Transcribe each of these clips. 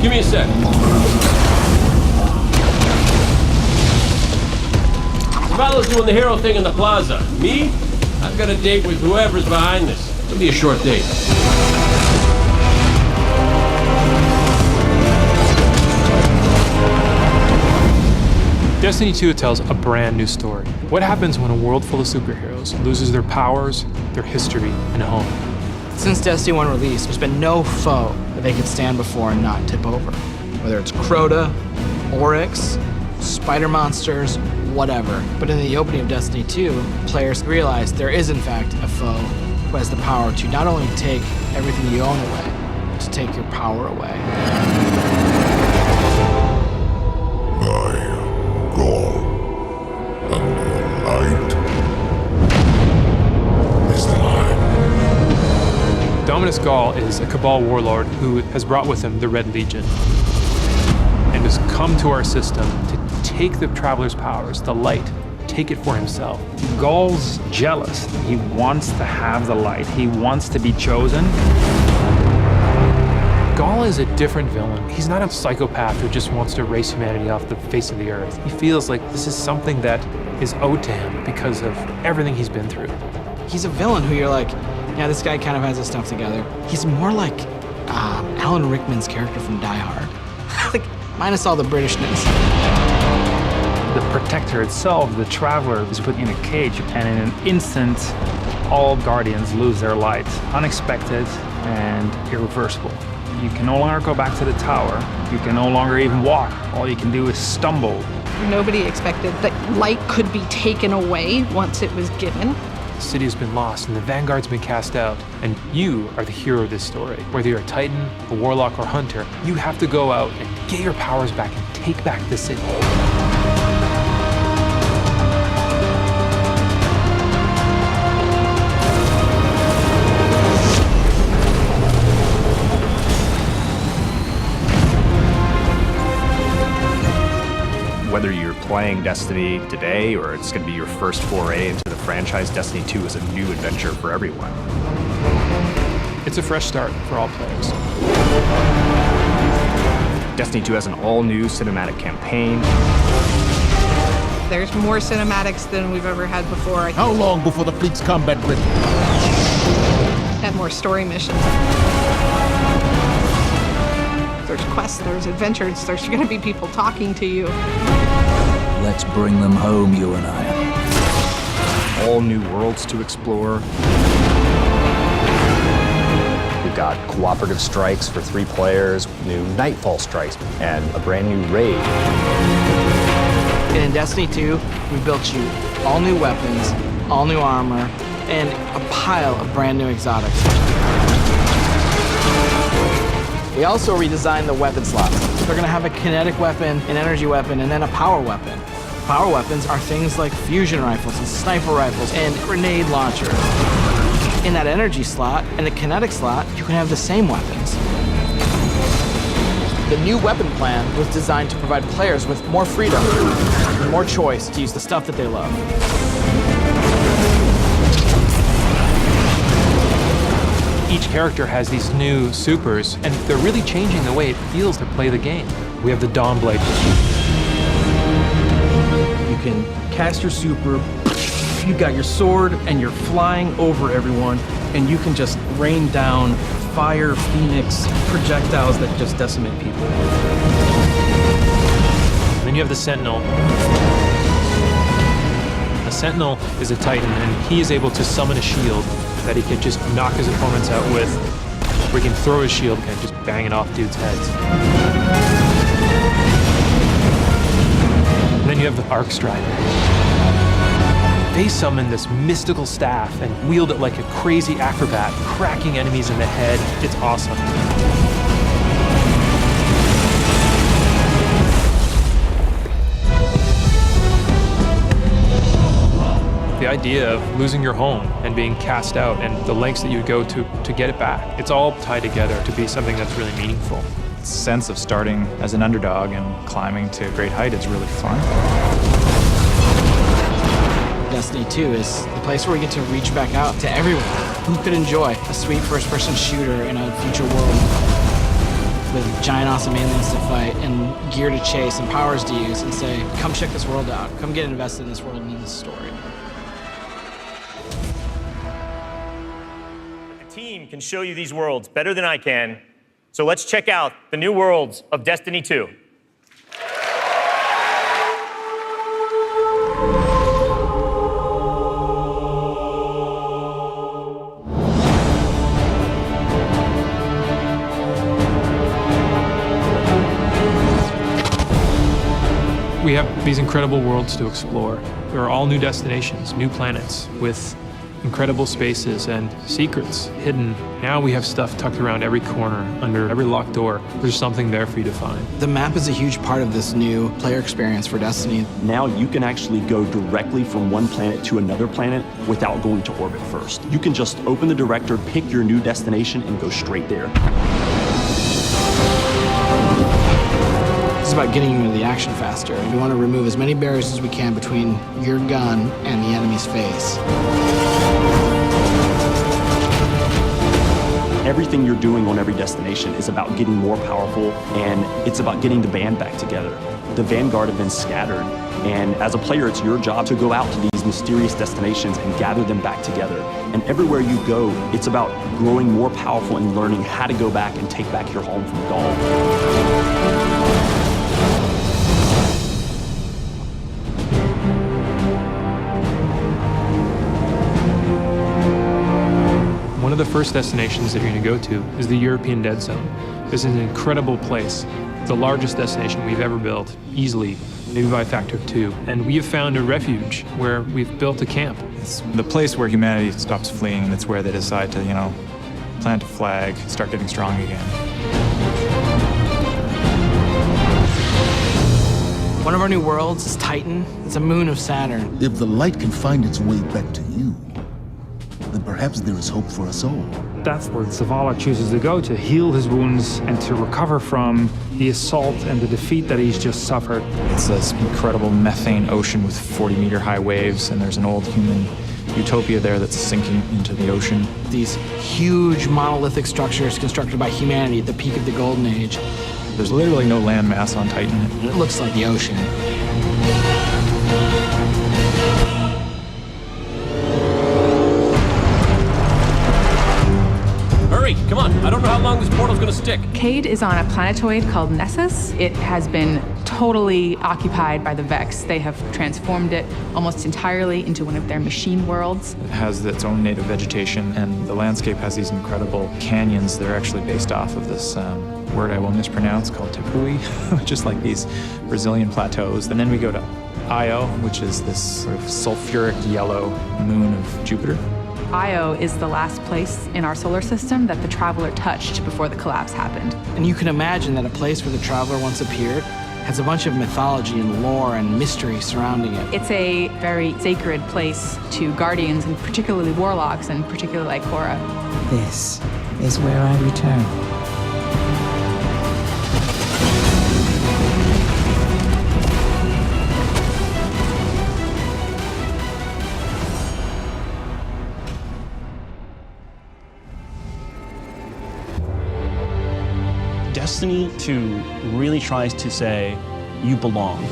Give me a sec. The fellow's doing the hero thing in the plaza. Me? I've got a date with whoever's behind this. It'll be a short date. Destiny 2 tells a brand new story. What happens when a world full of superheroes loses their powers, their history, and home? Since Destiny 1 release, there's been no foe that they could stand before and not tip over. Whether it's Crota, Oryx, spider monsters, whatever. But in the opening of Destiny 2, players realize there is in fact a foe who has the power to not only take everything you own away, but to take your power away. Dominus Ghaul is a Cabal warlord who has brought with him the Red Legion and has come to our system to take the Traveler's powers, the light, take it for himself. Ghaul's jealous. He wants to have the light. He wants to be chosen. Ghaul is a different villain. He's not a psychopath who just wants to erase humanity off the face of the earth. He feels like this is something that is owed to him because of everything he's been through. He's a villain who you're like, yeah, this guy kind of has his stuff together. He's more like Alan Rickman's character from Die Hard. Like, minus all the Britishness. The Protector itself, the Traveler, is put in a cage, and in an instant, all Guardians lose their light. Unexpected and irreversible. You can no longer go back to the tower. You can no longer even walk. All you can do is stumble. Nobody expected that light could be taken away once it was given. The city has been lost and the Vanguard's been cast out, and you are the hero of this story. Whether you're a Titan, a Warlock, or Hunter, you have to go out and get your powers back and take back the city. Whether you're playing Destiny today or it's going to be your first foray into the franchise, Destiny 2 is a new adventure for everyone. It's a fresh start for all players. Destiny 2 has an all-new cinematic campaign. There's more cinematics than we've ever had before. How long before the fleet's combat ready? And more story missions. There's quests, there's adventures, there's going to be people talking to you. Let's bring them home, you and I. All new worlds to explore. We've got cooperative strikes for 3 players, new Nightfall strikes, and a brand new raid. And in Destiny 2, we built you all new weapons, all new armor, and a pile of brand new exotics. We also redesigned the weapon slots. They're gonna have a kinetic weapon, an energy weapon, and then a power weapon. Power weapons are things like fusion rifles and sniper rifles and grenade launchers. In that energy slot and the kinetic slot, you can have the same weapons. The new weapon plan was designed to provide players with more freedom and more choice to use the stuff that they love. Each character has these new supers, and they're really changing the way it feels to play the game. We have the Dawnblade. You can cast your super, you've got your sword, and you're flying over everyone, and you can just rain down fire, phoenix, projectiles that just decimate people. And then you have the Sentinel. A Sentinel is a Titan, and he is able to summon a shield that he can just knock his opponents out with, or he can throw his shield and just bang it off dudes' heads. And then you have the Arc Strider. They summon this mystical staff and wield it like a crazy acrobat, cracking enemies in the head. It's awesome. The idea of losing your home and being cast out and the lengths that you go to get it back, it's all tied together to be something that's really meaningful. The sense of starting as an underdog and climbing to a great height is really fun. Destiny 2 is the place where we get to reach back out to everyone who could enjoy a sweet first-person shooter in a future world. with giant awesome aliens to fight and gear to chase and powers to use and say, come check this world out. Come get invested in this world and in this story. The team can show you these worlds better than I can, so let's check out the new worlds of Destiny 2. We have these incredible worlds to explore. There are all new destinations, new planets with incredible spaces and secrets hidden. Now we have stuff tucked around every corner, under every locked door. There's something there for you to find. The map is a huge part of this new player experience for Destiny. Now you can actually go directly from one planet to another planet without going to orbit first. You can just open the director, pick your new destination, and go straight there. It's about getting you into the action faster. We want to remove as many barriers as we can between your gun and the enemy's face. Everything you're doing on every destination is about getting more powerful, and it's about getting the band back together. The Vanguard have been scattered, and as a player, it's your job to go out to these mysterious destinations and gather them back together. And everywhere you go, it's about growing more powerful and learning how to go back and take back your home from Gaul. One of the first destinations that you're going to go to is the European Dead Zone. This is an incredible place, the largest destination we've ever built, easily, maybe by a factor of 2. And we have found a refuge where we've built a camp. It's the place where humanity stops fleeing, and it's where they decide to, plant a flag, start getting strong again. One of our new worlds is Titan. It's a moon of Saturn. If the light can find its way back to you, then perhaps there is hope for us all. That's where Zavala chooses to go to heal his wounds and to recover from the assault and the defeat that he's just suffered. It's this incredible methane ocean with 40-meter high waves, and there's an old human utopia there that's sinking into the ocean. These huge monolithic structures constructed by humanity at the peak of the Golden Age. There's literally no land mass on Titan. It looks like the ocean. Come on, I don't know how long this portal's gonna stick. Cade is on a planetoid called Nessus. It has been totally occupied by the Vex. They have transformed it almost entirely into one of their machine worlds. It has its own native vegetation, and the landscape has these incredible canyons. They're actually based off of this word I will mispronounce called Tepui, which is like these Brazilian plateaus. And then we go to Io, which is this sort of sulfuric yellow moon of Jupiter. Io is the last place in our solar system that the Traveler touched before the collapse happened. And you can imagine that a place where the Traveler once appeared has a bunch of mythology and lore and mystery surrounding it. It's a very sacred place to Guardians, and particularly Warlocks, and particularly Ikora. This is where I return. Destiny 2 really tries to say, you belong.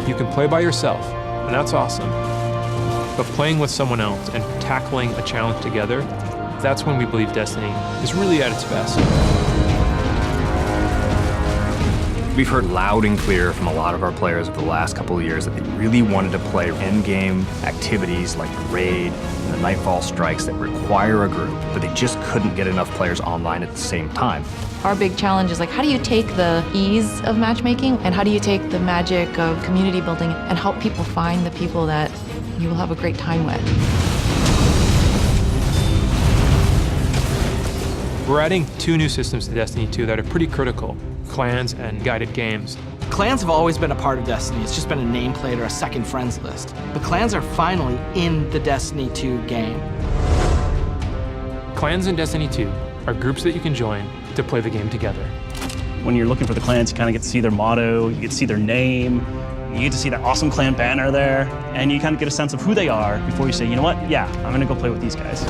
You can play by yourself, and that's awesome. But playing with someone else and tackling a challenge together, that's when we believe Destiny is really at its best. We've heard loud and clear from a lot of our players over the last couple of years that they really wanted to play endgame activities like the raid and the Nightfall strikes that require a group, but they just couldn't get enough players online at the same time. Our big challenge is like, how do you take the ease of matchmaking and how do you take the magic of community building and help people find the people that you will have a great time with? We're adding 2 new systems to Destiny 2 that are pretty critical: clans and guided games. Clans have always been a part of Destiny. It's just been a nameplate or a second friends list. But clans are finally in the Destiny 2 game. Clans in Destiny 2 are groups that you can join to play the game together. When you're looking for the clans, you kind of get to see their motto, you get to see their name, you get to see that awesome clan banner there, and you kind of get a sense of who they are before you say, you know what, yeah, I'm gonna go play with these guys.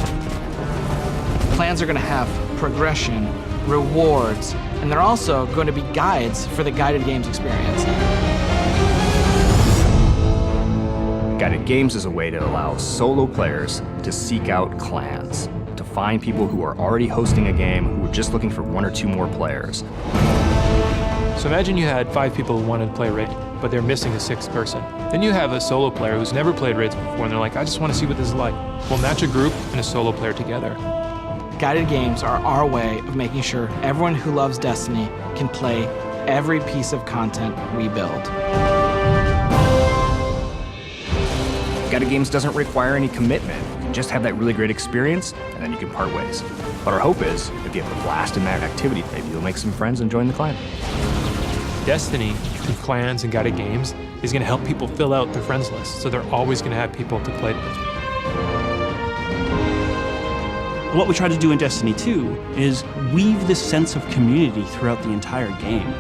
plans are going to have progression, rewards, and they're also going to be guides for the guided games experience. Guided games is a way to allow solo players to seek out clans, to find people who are already hosting a game who are just looking for 1 or 2 more players. So imagine you had 5 people who wanted to play Raid, but they're missing a 6th person. Then you have a solo player who's never played Raids before, and they're like, I just want to see what this is like. We'll match a group and a solo player together. Guided games are our way of making sure everyone who loves Destiny can play every piece of content we build. Guided games doesn't require any commitment. You can just have that really great experience, and then you can part ways. But our hope is, if you have a blast in that activity, maybe you'll make some friends and join the clan. Destiny, through clans and guided games, is going to help people fill out their friends list, so they're always going to have people to play with. What we try to do in Destiny 2 is weave this sense of community throughout the entire game.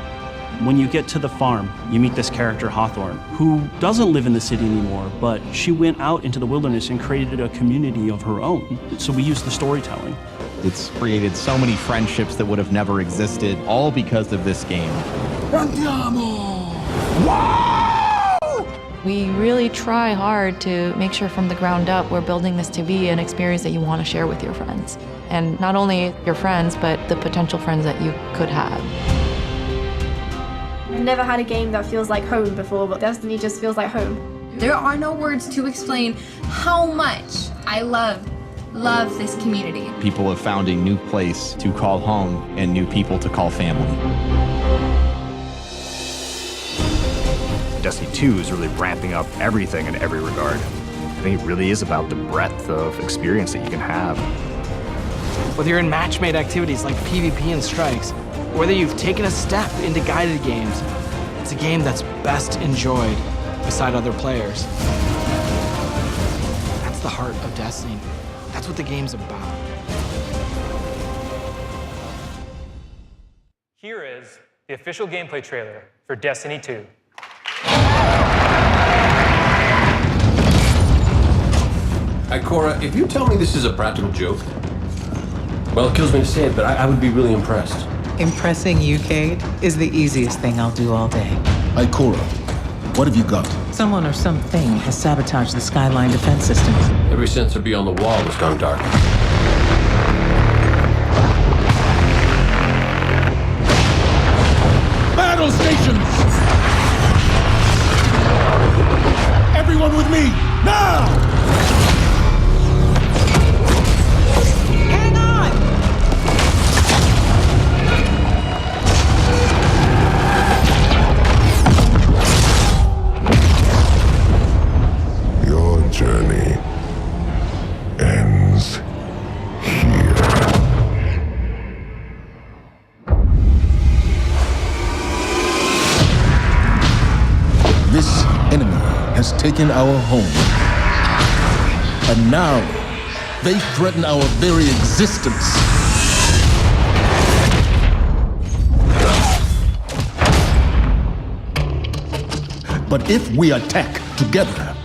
When you get to the farm, you meet this character, Hawthorne, who doesn't live in the city anymore, but she went out into the wilderness and created a community of her own. So we use the storytelling. It's created so many friendships that would have never existed, all because of this game. We really try hard to make sure from the ground up we're building this to be an experience that you want to share with your friends. And not only your friends, but the potential friends that you could have. I've never had a game that feels like home before, but Destiny just feels like home. There are no words to explain how much I love this community. People have found a new place to call home and new people to call family. Destiny 2 is really ramping up everything in every regard. I think it really is about the breadth of experience that you can have. Whether you're in match-made activities like PvP and strikes, whether you've taken a step into guided games, it's a game that's best enjoyed beside other players. That's the heart of Destiny. That's what the game's about. Here is the official gameplay trailer for Destiny 2. Ikora, if you tell me this is a practical joke, well, it kills me to say it, but I would be really impressed. Impressing you, Cade, is the easiest thing I'll do all day. Ikora, what have you got? Someone or something has sabotaged the Skyline defense systems. Every sensor beyond the wall has gone dark. Battle stations! Everyone with me, now! Hang on! Your journey ends here. This enemy has taken our home. And now, they threaten our very existence. But if we attack together,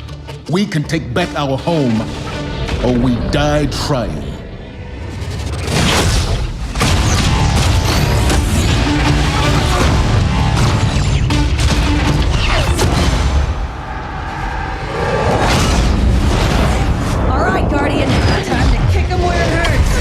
we can take back our home, or we die trying. All right, Guardian, time to kick him where it hurts.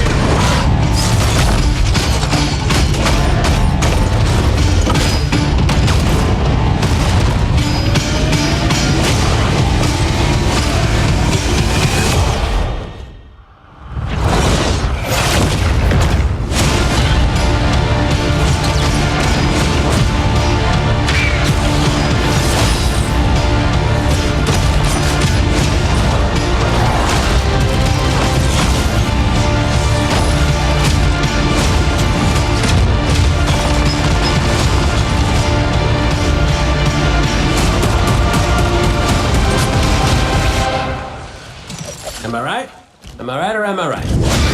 Am I right? Am I right or am I right?